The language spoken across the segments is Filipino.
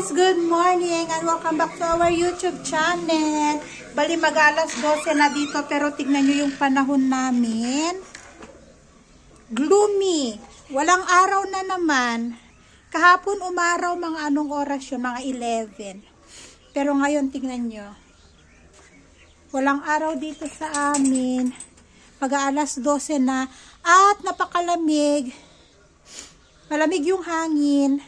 guys! Good morning and welcome back to our YouTube channel. Bali mag-alas 12 na dito pero tignan nyo yung panahon namin. Gloomy. Walang araw na naman. Kahapon umaraw mga anong oras yun? Mga 11. Pero ngayon tignan nyo. Walang araw dito sa amin. Mag-alas 12 na at napakalamig. Malamig yung hangin.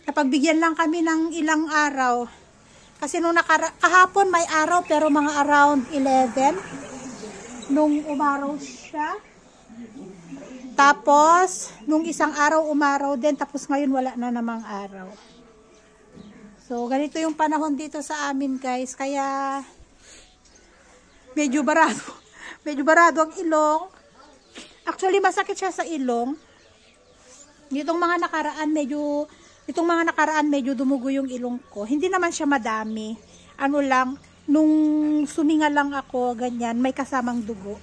Napagbigyan lang kami ng ilang araw. Kasi nung kahapon may araw pero mga around 11. Nung umaraw siya. Tapos, nung isang araw umaraw din. Tapos ngayon wala na namang araw. So, ganito yung panahon dito sa amin guys. Kaya, medyo barado. Medyo barado ang ilong. Actually, masakit siya sa ilong. Itong mga nakaraan medyo dumugo yung ilong ko. Hindi naman siya madami. Ano lang, nung suminga lang ako, ganyan, may kasamang dugo.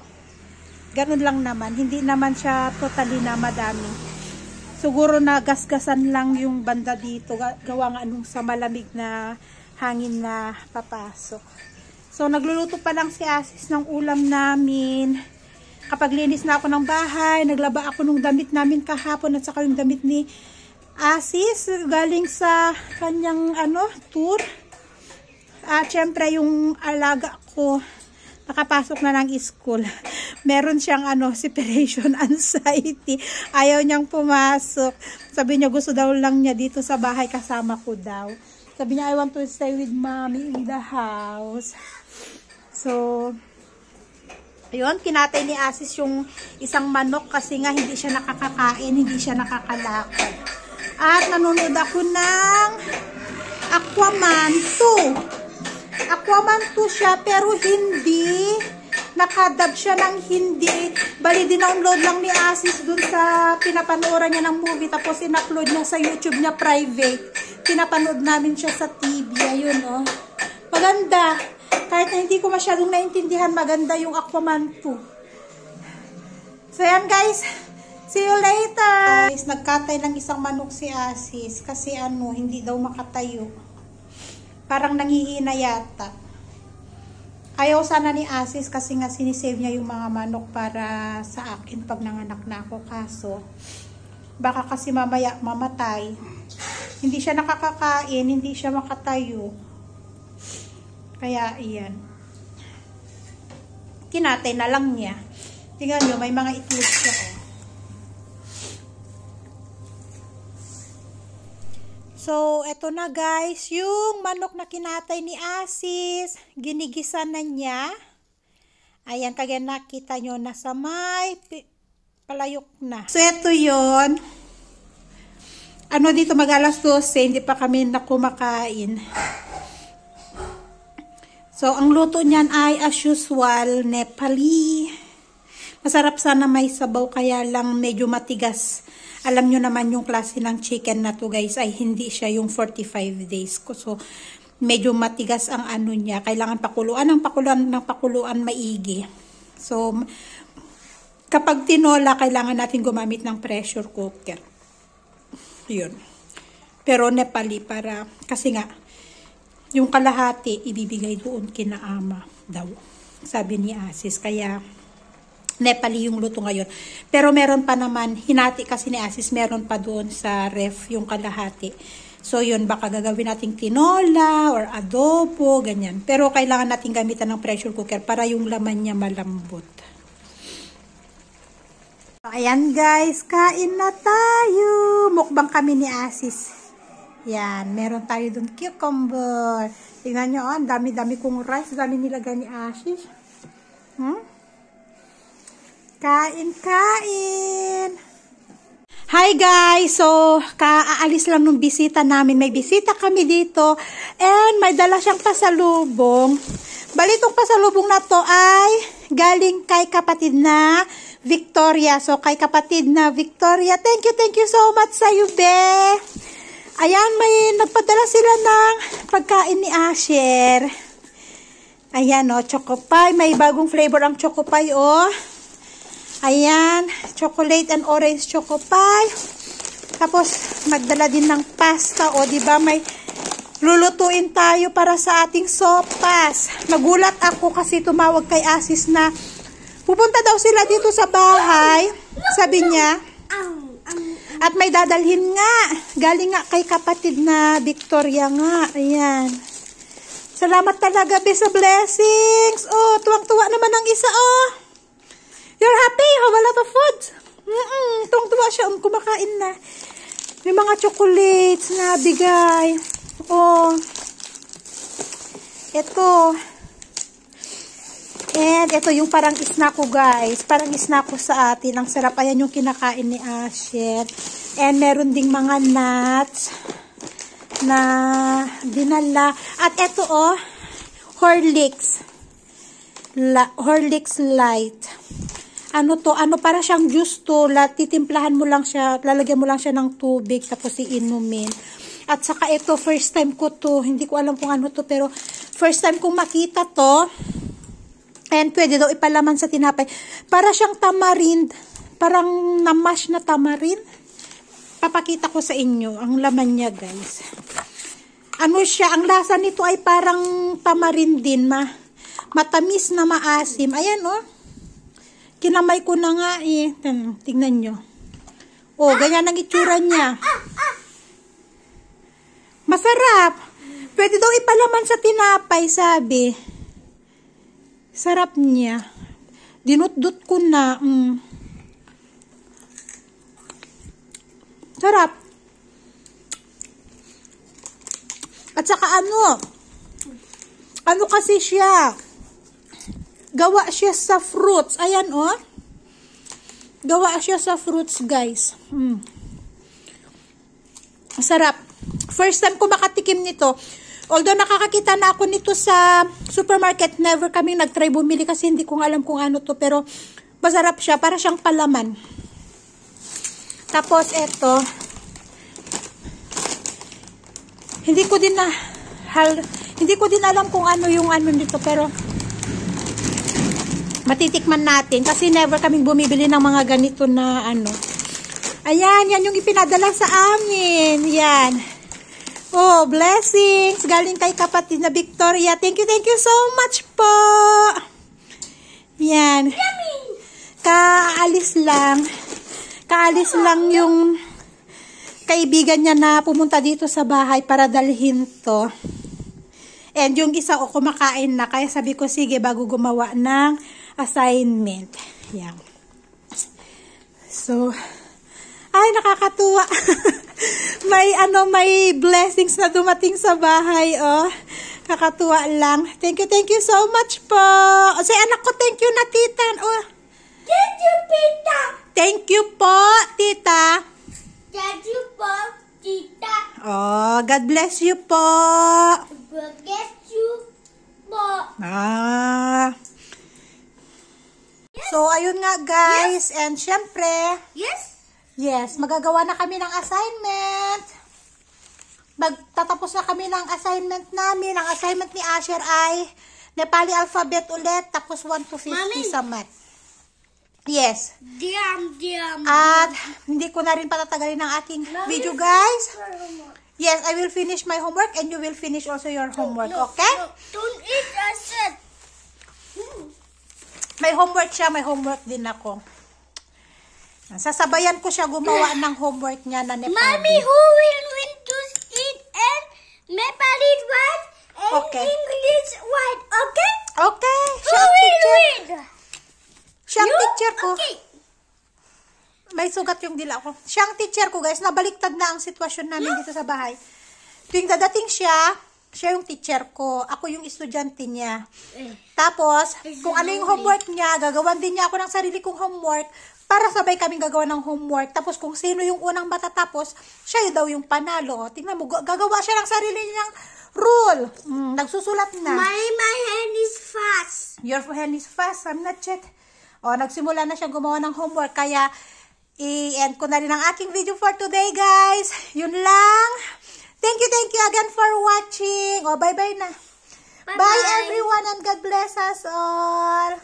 Ganun lang naman. Hindi naman siya totally na madami. Siguro na gasgasan lang yung banda dito. Gawa nga nung sa malamig na hangin na papasok. So, nagluluto pa lang si Asis ng ulam namin. Kapag linis na ako ng bahay, naglaba ako ng damit namin kahapon at saka yung damit ni Asis galing sa kanyang tour. At syempre yung alaga ko nakapasok na ng school. Meron siyang separation anxiety. Ayaw niyang pumasok. Sabi niya gusto daw lang niya dito sa bahay kasama ko daw. Sabi niya I want to stay with mommy in the house. So ayun, kinatay ni Asis yung isang manok kasi nga hindi siya nakakakain, hindi siya nakakalakad. At nanonood ako ng Aquaman 2. Aquaman 2 siya pero hindi. Nakadub siya ng hindi. Bali dinownload lang ni Asis dun sa pinapanooran niya ng movie. Tapos in-upload niya sa YouTube niya private. Pinapanood namin siya sa TV. Ayun maganda. Kahit na hindi ko masyadong naintindihan, maganda yung Aquaman 2. So yan guys. See you later! Guys, nagkatay ng isang manok si Asis kasi hindi daw makatayo. Parang nanghihina yata. Ayaw sana ni Asis kasi nga sinisave niya yung mga manok para sa akin pag nanganak na ako. Kaso, baka kasi mamaya mamatay. Hindi siya nakakakain, hindi siya makatayo. Kaya, iyan. Kinatay na lang niya. Tingnan nyo, may mga itlog siya. So, eto na guys, yung manok na kinatay ni Asis, ginigisa na niya. Ayan, kaya nakita nyo, nasa may palayok na. So, eto yun. Dito mag-alas 12, hindi pa kami nakumakain. So, ang luto niyan ay as usual, Nepali. Masarap sana may sabaw, kaya lang medyo matigas. Alam nyo naman yung klase ng chicken na to guys ay hindi siya yung 45 days ko. So, medyo matigas ang niya. Kailangan pakuluan ng pakuluan maigi. So, kapag tinola, kailangan natin gumamit ng pressure cooker. Yun. Pero Nepali kasi nga, yung kalahati, ibibigay doon kina ama daw. Sabi ni Asis. Kaya, Nepali yung luto ngayon. Pero meron pa naman, hinati kasi ni Asis, meron pa doon sa ref yung kalahati. So yun, baka gagawin nating tinola or adobo, ganyan. Pero kailangan natin gamitan ng pressure cooker para yung laman niya malambot. So, ayan guys, kain na tayo. Mukbang kami ni Asis. Yan, meron tayo doon cucumber. Tingnan nyo, ang dami-dami kong rice, dami nilagay ni Asis. Kain! Hi guys! So, kaalis lang nung bisita namin. May bisita kami dito. And may dala siyang pasalubong. Balitong pasalubong na to ay galing kay kapatid na Victoria. So, kay kapatid na Victoria, thank you so much sa'yo, be! Ayan, may nagpadala sila ng pagkain ni Asher. Ayan, Choco Pie. May bagong flavor ang Choco Pie, Ayan, chocolate and orange choco pie. Tapos, magdala din ng pasta. O, diba, may lulutuin tayo para sa ating sopas. Nagulat ako kasi tumawag kay Asis na pupunta daw sila dito sa bahay. Sabi niya. At may dadalhin nga. Galing nga kay kapatid na Victoria nga. Ayan. Salamat talaga, be, sa blessings. Oh, tuwang-tuwa naman ang isa, oh. You're happy? You have a lot of food? Tuwang-tuwa siya. Kumakain na. May mga chocolates na bigay. Oh. Ito. And ito yung parang snack ko, guys. Parang snack ko sa atin. Ang sarap. Ayan yung kinakain ni Asher. And meron ding mga nuts na dinala. At ito, oh, Horlicks. Horlicks Light. Ano to? Ano, para siyang juice to. Titimplahan mo lang siya. Lalagyan mo lang siya ng tubig. Tapos iinumin. At saka ito, first time ko to. Hindi ko alam kung ano to. Pero first time kong makita to. And pwede daw ipalaman sa tinapay. Para siyang tamarind. Parang namash na tamarind. Papakita ko sa inyo ang laman niya, guys. Ano siya? Ang lasa nito ay parang tamarind din. Matamis na maasim. Ayan, oh. Kinamay ko na nga, eh. Tingnan nyo. Oh, ganyan ang itsura niya. Masarap. Pwede daw ipalaman sa tinapay, sabi. Sarap niya. Dinut-dut ko na. Sarap. At saka ano kasi siya? Gawa siya sa fruits. Ayan, oh. Gawa siya sa fruits, guys. Sarap. First time ko makatikim nito. Although nakakakita na ako nito sa supermarket, never kami nag-try bumili kasi hindi ko alam kung ano to. Pero masarap siya. Para siyang palaman. Tapos eto. Hindi ko din alam kung ano yung ano nito. Pero matitikman natin. Kasi never kaming bumibili ng mga ganito na ano. Ayan. Yan yung ipinadala sa amin. Yan. Oh, blessings. Galing kay kapatid na Victoria. Thank you so much po. Yan. Kaalis lang yung kaibigan niya na pumunta dito sa bahay para dalhin to. And yung isa ko kumakain na. Kaya sabi ko, sige, bago gumawa ng assignment. Yan. So, ay, nakakatuwa. may blessings na dumating sa bahay, oh. Kakatuwa lang. Thank you so much po. O, say, anak ko, thank you na, tita. Oh. Thank you, tita. Thank you po, tita. Thank you po, tita. Oh, God bless you po. God bless you po. So, ayun nga, guys. Yes. And syempre, yes, magagawa na kami ng assignment. Magtatapos na kami ng assignment namin. Ang assignment ni Asher ay Nepali alphabet ulit, tapos 1 to 50 Mami, sa math. Yes. At hindi ko na rin patatagalin ang aking video, guys. Yes, I will finish my homework and you will finish also your homework, okay? Don't eat Asher. May homework siya, may homework din ako. Sasabayan ko siya gumawa ng homework niya na Nepali. Mommy, who will win to eat and Nepali word and English word, okay? Okay. Who will win? Siyang teacher ko. Okay. May sugat yung dila ko. Siyang teacher ko, guys. Nabaliktad na ang sitwasyon namin dito sa bahay. Tuwing dadating siya yung teacher ko. Ako yung estudyante niya. Tapos, kung ano yung homework niya, gagawan din niya ako ng sarili kong homework para sabay kaming gagawa ng homework. Tapos, kung sino yung unang matatapos, siya daw yung panalo. Tingnan mo, gagawa siya ng sarili niyang rule. Nagsusulat na. My hand is fast. Your hand is fast. I'm not yet. O, nagsimula na siya gumawa ng homework. Kaya, i-end ko na rin ang aking video for today, guys. Yun lang. Thank you again for watching. O, bye-bye na. Bye, everyone, and God bless us all.